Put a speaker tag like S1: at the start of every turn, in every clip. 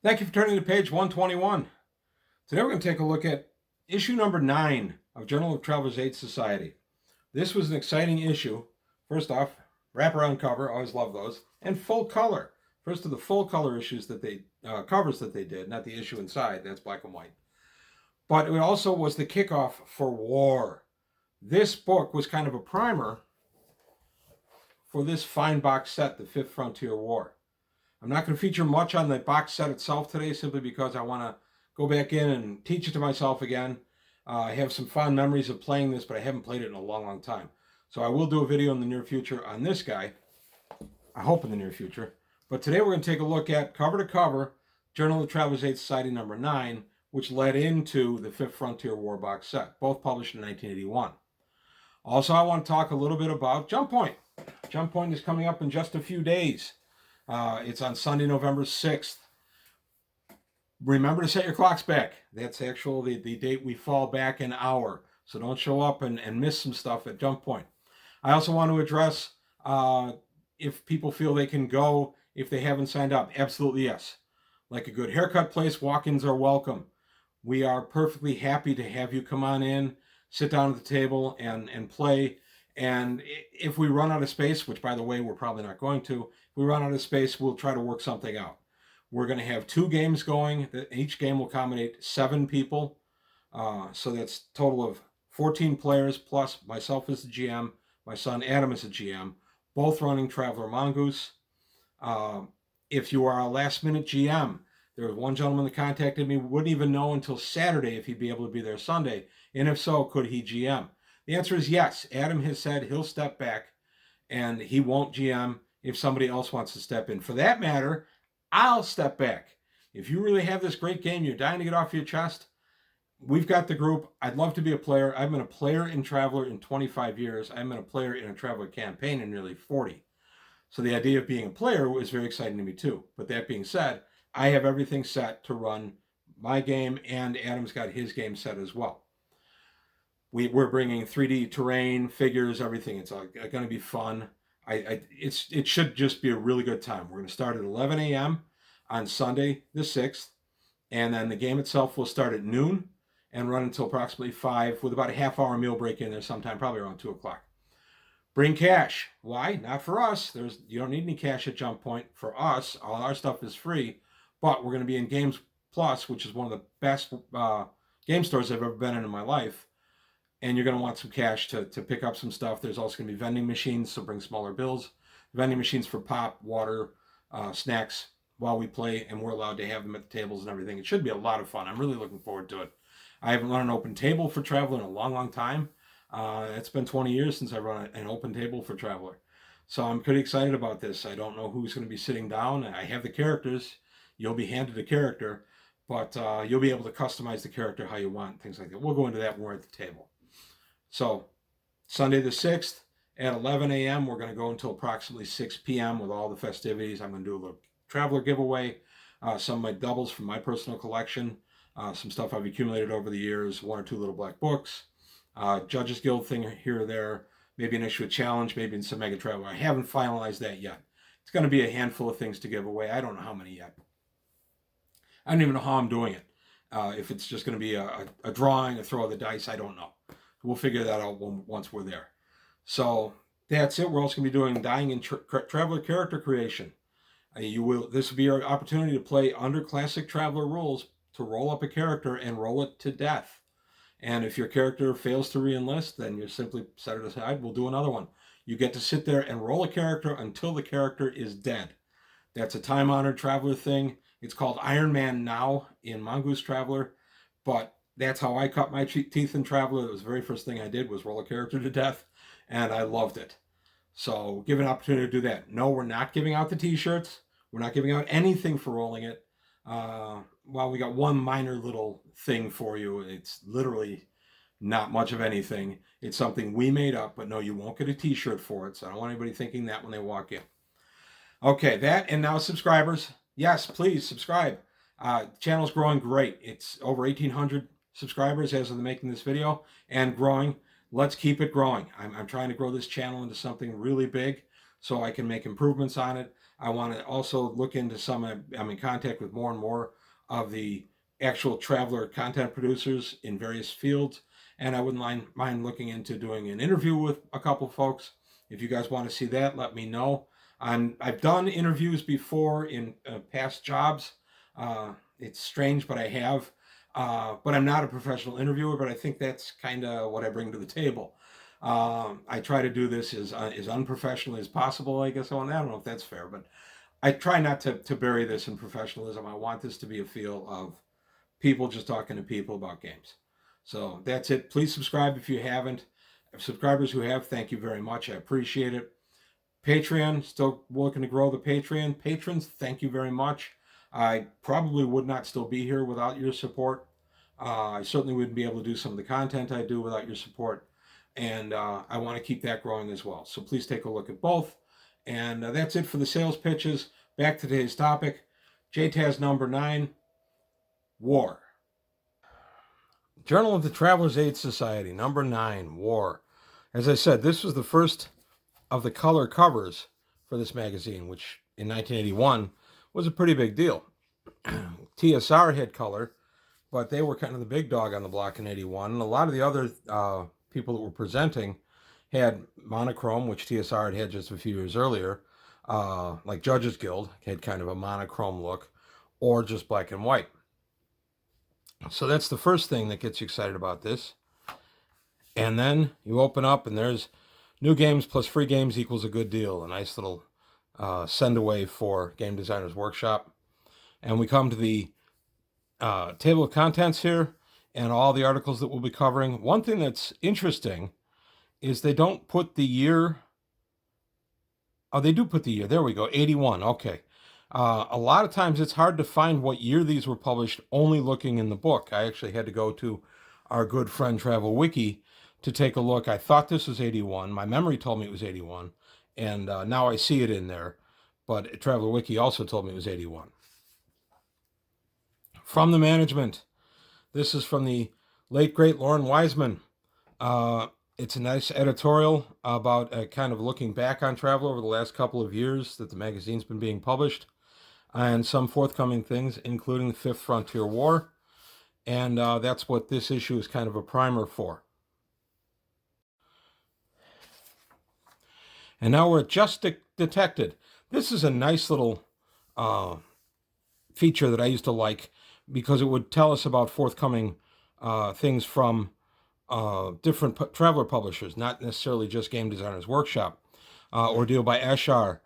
S1: Thank you for turning to page 121. Today we're going to take a look at issue number 9 of Journal of Travelers Aid Society. This was an exciting issue. First off, wraparound cover, always love those, and full color. First of the full color issues that they covers that they did, not the issue inside, that's black and white. But it also was the kickoff for war. This book was kind of a primer for this fine box set, The Fifth Frontier War. I'm not going to feature much on the box set itself today, simply because I want to go back in and teach it to myself again. I have some fond memories of playing this, but I haven't played it in a long, long time. So I will do a video in the near future on this guy. I hope in the near future. But today we're going to take a look at cover to cover Journal of Travelers Aid Society number 9, which led into the Fifth Frontier War box set, both published in 1981. Also, I want to talk a little bit about Jump Point. Jump Point is coming up in just a few days. It's on Sunday, November 6th. Remember to set your clocks back. That's actually the date we fall back an hour. So don't show up and miss some stuff at Jump Point. I also want to address if people feel they can go if they haven't signed up. Absolutely yes. Like a good haircut place, walk-ins are welcome. We are perfectly happy to have you come on in, sit down at the table and play. And if we run out of space, which by the way, we're probably not going to, if we run out of space, we'll try to work something out. We're going to have 2 games going. Each game will accommodate 7 people. So that's a total of 14 players, plus myself as the GM, my son Adam as the GM, both running Traveler Mongoose. If you are a last minute GM, there was one gentleman that contacted me, wouldn't even know until Saturday if he'd be able to be there Sunday. And if so, could he GM? The answer is yes. Adam has said he'll step back and he won't GM if somebody else wants to step in. For that matter, I'll step back. If you really have this great game, you're dying to get off your chest, we've got the group. I'd love to be a player. I've been a player in Traveler in 25 years. I've been a player in a Traveler campaign in nearly 40. So the idea of being a player was very exciting to me too. But that being said, I have everything set to run my game, and Adam's got his game set as well. We're bringing 3D terrain, figures, everything. It's going to be fun. It should just be a really good time. We're going to start at 11 a.m. on Sunday the 6th, and then the game itself will start at noon and run until approximately 5, with about a half-hour meal break in there sometime, probably around 2 o'clock. Bring cash. Why? Not for us. You don't need any cash at Jump Point. For us, all our stuff is free, but we're going to be in Games Plus, which is one of the best game stores I've ever been in my life. And you're going to want some cash to pick up some stuff. There's also going to be vending machines, so bring smaller bills. Vending machines for pop, water, snacks while we play, and we're allowed to have them at the tables and everything. It should be a lot of fun. I'm really looking forward to it. I haven't run an open table for Traveler in a long, long time. It's been 20 years since I've run an open table for Traveler. So I'm pretty excited about this. I don't know who's going to be sitting down. I have the characters. You'll be handed a character, but you'll be able to customize the character how you want, things like that. We'll go into that when we're at the table. So Sunday the 6th at 11 a.m. We're going to go until approximately 6 p.m. with all the festivities. I'm going to do a little Traveler giveaway, some of my doubles from my personal collection, some stuff I've accumulated over the years, 1 or 2 little black books, Judges Guild thing here or there, maybe an issue of challenge, maybe some Mega Traveler. I haven't finalized that yet. It's going to be a handful of things to give away. I don't know how many yet. I don't even know how I'm doing it. If it's just going to be a drawing, a throw of the dice, I don't know. We'll figure that out once we're there. So that's it. We're also going to be doing dying in Traveler character creation. This will be your opportunity to play under classic Traveler rules, to roll up a character and roll it to death. And if your character fails to re-enlist, then you simply set it aside. We'll do another one. You get to sit there and roll a character until the character is dead. That's a time-honored Traveler thing. It's called Iron Man now in Mongoose Traveler, but that's how I cut my teeth in Traveler. It was the very first thing I did was roll a character to death, and I loved it. So give an opportunity to do that. No, we're not giving out the t-shirts. We're not giving out anything for rolling it. Well, we got one minor little thing for you. It's literally not much of anything. It's something we made up, but no, you won't get a t-shirt for it. So I don't want anybody thinking that when they walk in. Okay, that, and now subscribers. Yes, please subscribe. Channel's growing great. It's over 1,800 subscribers as of making this video, and growing. Let's keep it growing. I'm trying to grow this channel into something really big. so I can make improvements on it. I want to also look into some. I'm in contact with more and more of the actual traveler content producers in various fields, and I wouldn't mind looking into doing an interview with a couple folks. If you guys want to see that, let me know. I've done interviews before in past jobs. It's strange, but I have. But I'm not a professional interviewer, but I think that's kind of what I bring to the table. I try to do this as unprofessionally as possible, I guess. I don't know if that's fair, but I try not to bury this in professionalism. I want this to be a feel of people just talking to people about games. So that's it. Please subscribe if you haven't. Subscribers who have, thank you very much. I appreciate it. Patreon, still looking to grow the Patreon. Patrons, thank you very much. I probably would not still be here without your support. I certainly wouldn't be able to do some of the content I do without your support. And I want to keep that growing as well. So please take a look at both. And that's it for the sales pitches. Back to today's topic. JTAS number 9, War. Journal of the Traveler's Aid Society, number 9, War. As I said, this was the first of the color covers for this magazine, which in 1981 was a pretty big deal. TSR had color, but they were kind of the big dog on the block in 81. And a lot of the other people that were presenting had monochrome, which TSR had just a few years earlier, like Judges Guild had kind of a monochrome look, or just black and white. So that's the first thing that gets you excited about this. And then you open up and there's new games plus free games equals a good deal. A nice little send away for Game Designers Workshop. And we come to the table of contents here and all the articles that we'll be covering. One thing that's interesting is they don't put the year. Oh, they do put the year. There we go. 81. Okay. A lot of times it's hard to find what year these were published only looking in the book. I actually had to go to our good friend Travel Wiki to take a look. I thought this was 81. My memory told me it was 81. And now I see it in there. But Traveler Wiki also told me it was 81. From the management. This is from the late, great Lauren Wiseman. It's a nice editorial about kind of looking back on travel over the last couple of years that the magazine's been being published, and some forthcoming things, including the Fifth Frontier War. And that's what this issue is kind of a primer for. And now we're at Just Detected. This is a nice little feature that I used to like because it would tell us about forthcoming things from different traveler publishers, not necessarily just Game Designers Workshop. Ordeal by Eshar.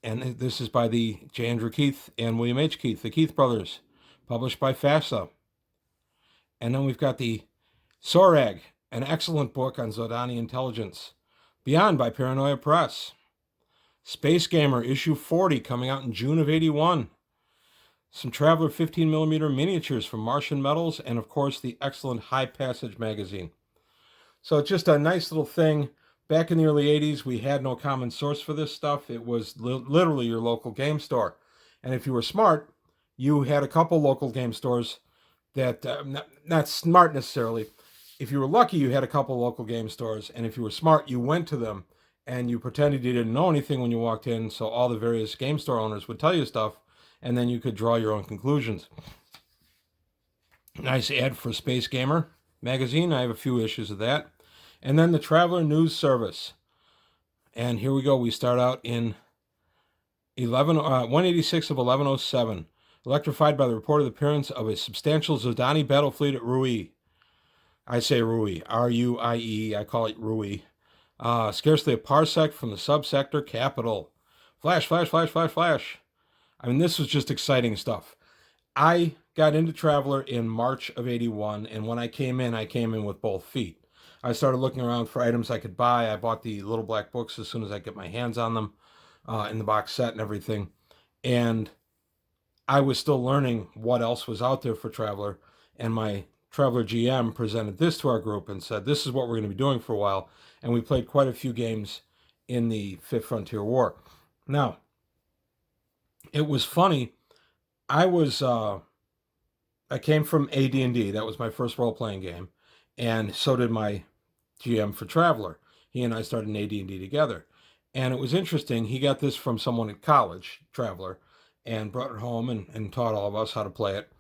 S1: And this is by the J. Andrew Keith and William H. Keith, the Keith brothers, published by FASA. And then we've got the Sorag, an excellent book on Zodani intelligence, Beyond by Paranoia Press. Space Gamer, issue 40, coming out in June of 81. Some Traveler 15mm miniatures from Martian Metals, and of course the excellent High Passage magazine. So just a nice little thing. Back in the early 80s, we had no common source for this stuff. It was literally your local game store. And if you were smart, you had a couple local game stores that, not smart necessarily. If you were lucky, you had a couple local game stores. And if you were smart, you went to them and you pretended you didn't know anything when you walked in. So all the various game store owners would tell you stuff, and then you could draw your own conclusions. Nice ad for Space Gamer magazine. I have a few issues of that. And then the Traveler News Service. And here we go. We start out in 186 of 1107. Electrified by the reported appearance of a substantial Zodani battle fleet at Rui. I say Rui. R-U-I-E. I call it Rui. Scarcely a parsec from the subsector capital. Flash, flash, flash, flash, flash. I mean, this was just exciting stuff. I got into Traveler in March of 81, and when I came in with both feet. I started looking around for items I could buy. I bought the little black books as soon as I get my hands on them, in the box set and everything. And I was still learning what else was out there for Traveler, and my Traveler GM presented this to our group and said, this is what we're going to be doing for a while. And we played quite a few games in the Fifth Frontier War. Now, it was funny. I came from AD&D. That was my first role-playing game. And so did my GM for Traveler. He and I started in AD&D together. And it was interesting. He got this from someone at college, Traveler, and brought it home and taught all of us how to play it.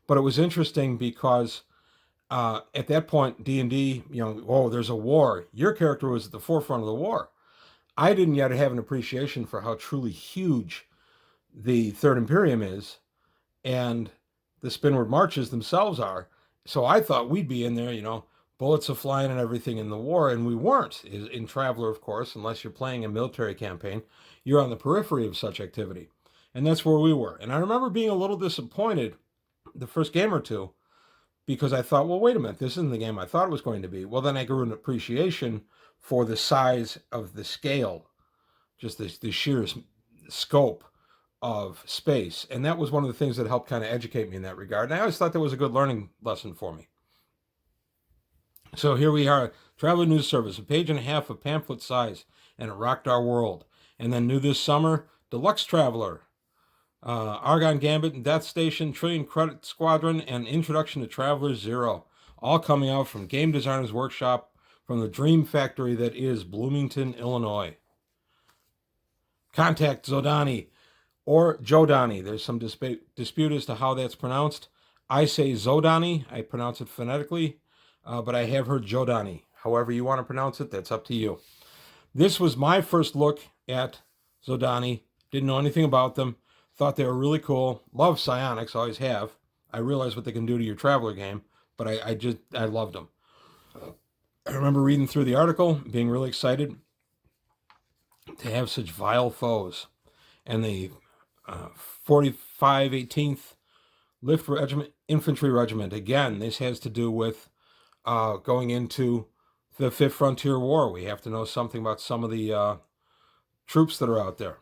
S1: But it was interesting because at that point, D&D, oh, there's a war. Your character was at the forefront of the war. I didn't yet have an appreciation for how truly huge the Third Imperium is and the Spinward Marches themselves are. So I thought we'd be in there, bullets are flying and everything in the war, and we weren't. In Traveler, of course, unless you're playing a military campaign, you're on the periphery of such activity. And that's where we were. And I remember being a little disappointed the first game or two because I thought, well, wait a minute, this isn't the game I thought it was going to be. Well, then I grew an appreciation for the size of the scale, just the sheer scope of space. And that was one of the things that helped kind of educate me in that regard. And I always thought that was a good learning lesson for me. So here we are, Traveler News Service, a page and a half of pamphlet size, and it rocked our world. And then new this summer, Deluxe Traveler, Argon Gambit and Death Station, Trillion Credit Squadron, and Introduction to Traveler Zero, all coming out from Game Designers Workshop from the dream factory that is Bloomington, Illinois. Contact Zodani or Jodani. There's some dispute as to how that's pronounced. I say Zodani. I pronounce it phonetically, but I have heard Jodani. However you want to pronounce it, that's up to you. This was my first look at Zodani. Didn't know anything about them. Thought they were really cool. Love psionics, always have. I realize what they can do to your Traveler game, but I loved them. I remember reading through the article, being really excited to have such vile foes. And the 45 18th Lift Regiment, Infantry Regiment. Again, this has to do with going into the Fifth Frontier War. We have to know something about some of the troops that are out there.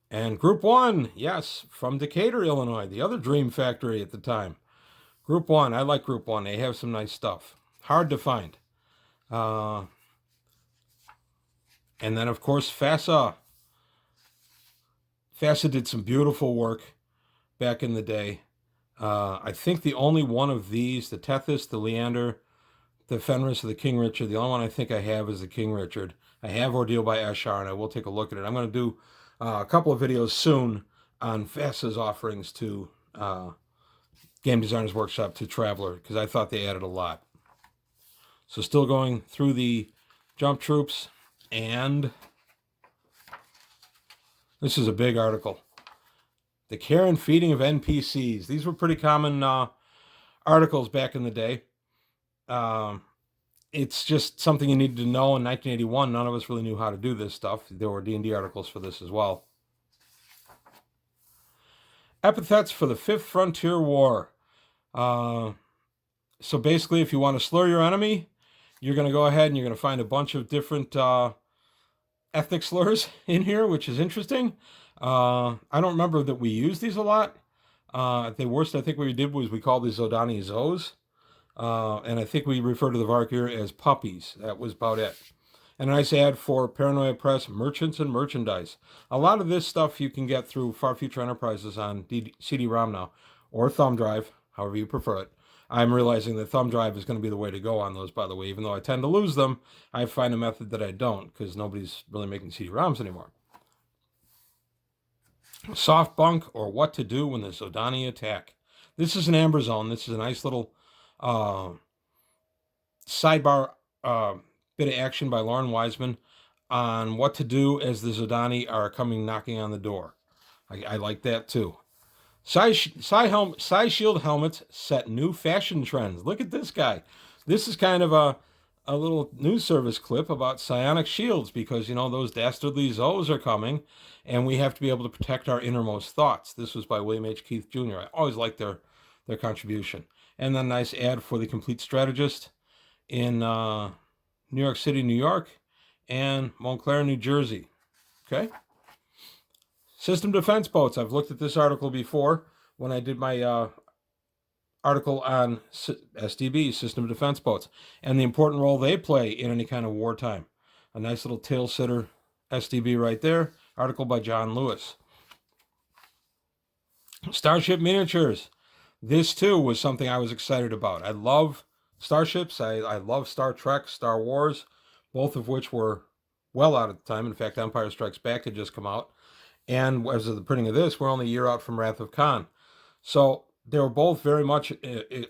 S1: And Group 1, yes, from Decatur, Illinois, the other dream factory at the time. Group 1, I like Group 1. They have some nice stuff. Hard to find. And then, of course, FASA. FASA did some beautiful work back in the day. I think the only one of these, the Tethys, the Leander, the Fenris, or the King Richard, the only one I think I have is the King Richard. I have Ordeal by Eshar, and I will take a look at it. I'm going to do a couple of videos soon on FASA's offerings to Game Designers Workshop to Traveler, because I thought they added a lot. So still going through the Jump Troops, and this is a big article. The care and feeding of NPCs. These were pretty common articles back in the day. It's just something you needed to know in 1981. None of us really knew how to do this stuff. There were D&D articles for this as well. Epithets for the Fifth Frontier War. So basically, if you want to slur your enemy, you're going to go ahead and you're going to find a bunch of different ethnic slurs in here, which is interesting. I don't remember that we used these a lot. The worst I think we did was we called these Zodani Zos. And I think we refer to the Varkir as puppies. That was about it. And a nice ad for Paranoia Press, merchants and merchandise. A lot of this stuff you can get through Far Future Enterprises on CD-ROM now, or thumb drive, however you prefer it. I'm realizing that thumb drive is going to be the way to go on those, by the way. Even though I tend to lose them, I find a method that I don't, because nobody's really making CD-ROMs anymore. Soft bunk, or what to do when the Zodani attack. This is an Amber Zone. This is a nice little sidebar bit of action by Lauren Wiseman on what to do as the Zodani are coming knocking on the door. I like that too. Side shield helmets set new fashion trends. Look at this guy. This is kind of a little news service clip about psionic shields, because, those dastardly Zos are coming, and we have to be able to protect our innermost thoughts. This was by William H. Keith Jr. I always liked their contribution. And then a nice ad for the Complete Strategist in New York City, New York, and Montclair, New Jersey. Okay? System defense boats. I've looked at this article before when I did my article on SDB, system defense boats, and the important role they play in any kind of wartime. A nice little tail sitter SDB right there. Article by John Lewis. Starship miniatures. This, too, was something I was excited about. I love starships. I love Star Trek, Star Wars, both of which were well out at the time. In fact, Empire Strikes Back had just come out. And as of the printing of this, we're only a year out from Wrath of Khan. So they were both very much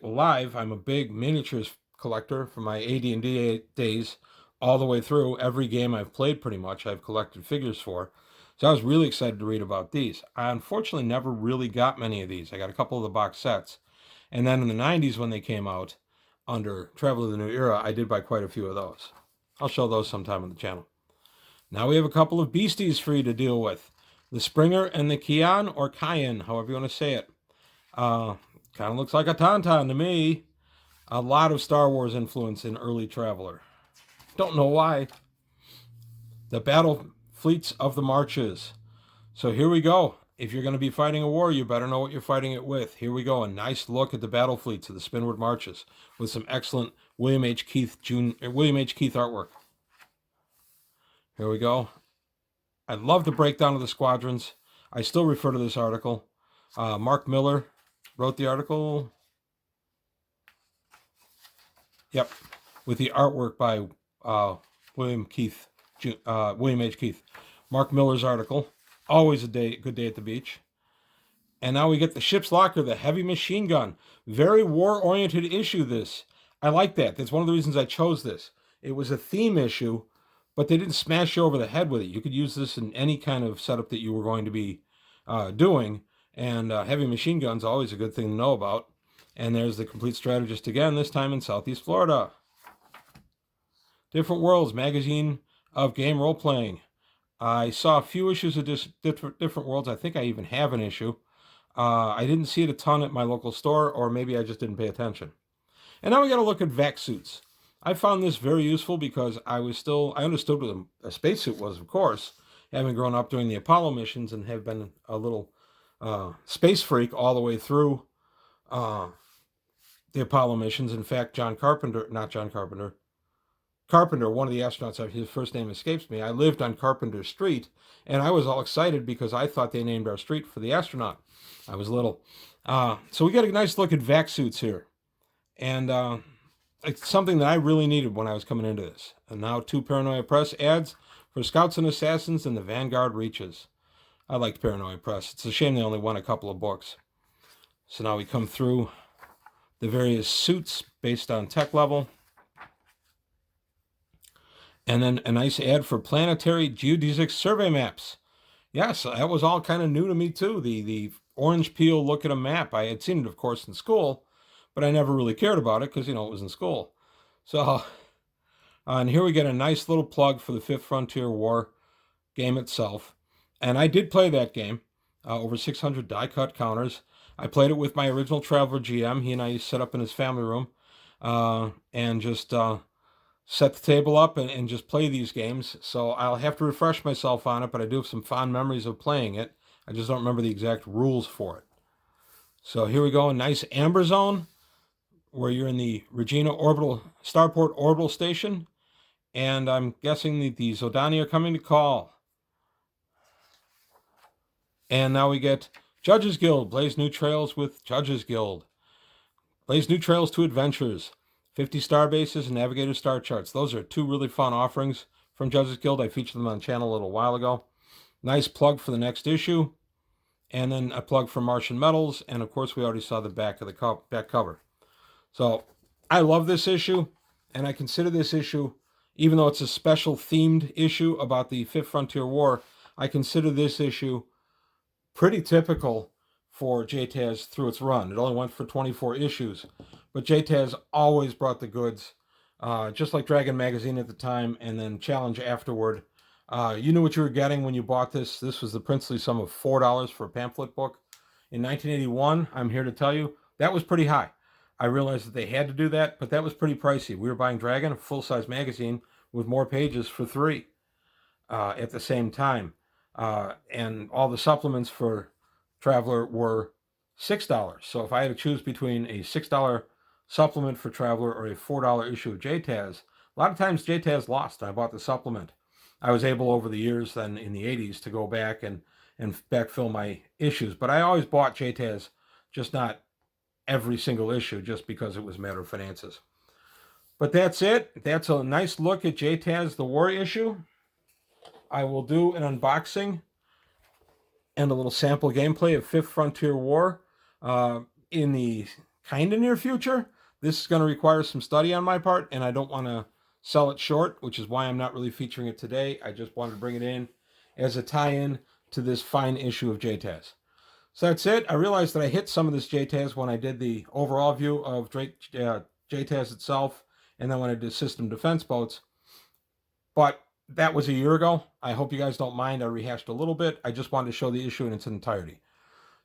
S1: alive. I'm a big miniatures collector from my AD&D days all the way through. Every game I've played pretty much, I've collected figures for. So I was really excited to read about these. I unfortunately never really got many of these. I got a couple of the box sets. And then in the 90s when they came out under Travel of the New Era, I did buy quite a few of those. I'll show those sometime on the channel. Now we have a couple of beasties for you to deal with. The Springer and the Kian, or Cayenne, however you want to say it. Kind of looks like a Tauntaun to me. A lot of Star Wars influence in early Traveler. Don't know why. The Battle Fleets of the Marches. So here we go. If you're going to be fighting a war, you better know what you're fighting it with. Here we go. A nice look at the battle fleets of the Spinward Marches with some excellent William H. Keith artwork. Here we go. I love the breakdown of the squadrons. I still refer to this article. Mark Miller wrote the article. Yep, with the artwork by William H. Keith. Mark Miller's article. Always a good day at the beach. And now we get the Ship's Locker, the heavy machine gun. Very war-oriented issue, this. I like that. That's one of the reasons I chose this. It was a theme issue, but they didn't smash you over the head with it. You could use this in any kind of setup that you were going to be doing. And heavy machine guns, always a good thing to know about. And there's the Complete Strategist again, this time in Southeast Florida. Different Worlds, magazine of game role-playing. I saw a few issues of Different Worlds. I think I even have an issue. I didn't see it a ton at my local store, or maybe I just didn't pay attention. And now we got to look at vac suits. I found this very useful because I understood what a spacesuit was, of course, having grown up during the Apollo missions and have been a little space freak all the way through the Apollo missions. In fact, Carpenter, one of the astronauts, his first name escapes me. I lived on Carpenter Street, and I was all excited because I thought they named our street for the astronaut. I was little. So we got a nice look at vac suits here. And it's something that I really needed when I was coming into this. And now 2 Paranoia Press ads for Scouts and Assassins and the Vanguard Reaches. I liked Paranoia Press. It's a shame they only won a couple of books. So now we come through the various suits based on tech level. And then a nice ad for planetary geodesic survey maps. Yes, that was all kind of new to me too. The orange peel look at a map. I had seen it, of course, in school, but I never really cared about it because, it was in school. So, and here we get a nice little plug for the Fifth Frontier War game itself. And I did play that game, over 600 die-cut counters. I played it with my original Traveler GM. He and I set up in his family room and just set the table up and just play these games. So I'll have to refresh myself on it, but I do have some fond memories of playing it. I just don't remember the exact rules for it. So here we go, a nice Amber Zone, where you're in the Regina Starport Orbital Station. And I'm guessing that the Zodani are coming to call. And now we get Judges Guild, Blaze New Trails with Judges Guild. Blaze New Trails to Adventures. 50 star bases and Navigator star charts. Those are 2 really fun offerings from Judges Guild. I featured them on the channel a little while ago. Nice plug for the next issue. And then a plug for Martian Metals. And of course, we already saw the back of the back cover. So I love this issue. And I consider this issue, even though it's a special themed issue about the Fifth Frontier War, I consider this issue pretty typical for JTAS through its run. It only went for 24 issues. But JTAS always brought the goods, just like Dragon Magazine at the time, and then Challenge afterward. You knew what you were getting when you bought this. This was the princely sum of $4 for a pamphlet book. In 1981, I'm here to tell you, that was pretty high. I realized that they had to do that, but that was pretty pricey. We were buying Dragon, a full-size magazine, with more pages for $3 at the same time. And all the supplements for Traveler were $6. So if I had to choose between a $6 supplement for Traveler or a $4 issue of JTAS, a lot of times JTAS lost. I bought the supplement. I was able over the years then in the 80s to go back and backfill my issues. But I always bought JTAS, just not every single issue, just because it was a matter of finances. But that's it. That's a nice look at JTAS, the war issue. I will do an unboxing and a little sample gameplay of Fifth Frontier War in the kind of near future. This is going to require some study on my part, and I don't want to sell it short, which is why I'm not really featuring it today. I just wanted to bring it in as a tie-in to this fine issue of JTAS. So that's it. I realized that I hit some of this JTAS when I did the overall view of JTAS itself, and then when I did system defense boats. But that was a year ago. I hope you guys don't mind. I rehashed a little bit. I just wanted to show the issue in its entirety.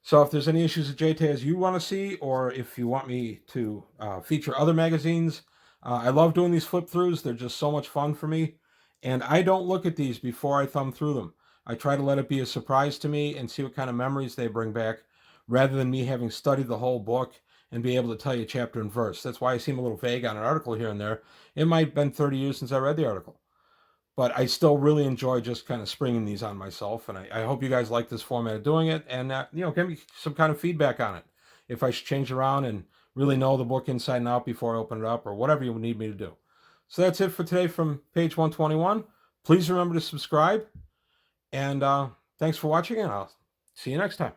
S1: So if there's any issues with JTAS you want to see, or if you want me to feature other magazines, I love doing these flip throughs. They're just so much fun for me. And I don't look at these before I thumb through them. I try to let it be a surprise to me and see what kind of memories they bring back, rather than me having studied the whole book and be able to tell you chapter and verse. That's why I seem a little vague on an article here and there. It might have been 30 years since I read the article. But I still really enjoy just kind of springing these on myself, and I hope you guys like this format of doing it, and give me some kind of feedback on it. If I should change around and really know the book inside and out before I open it up, or whatever you need me to do. So that's it for today from page 121. Please remember to subscribe, and thanks for watching, and I'll see you next time.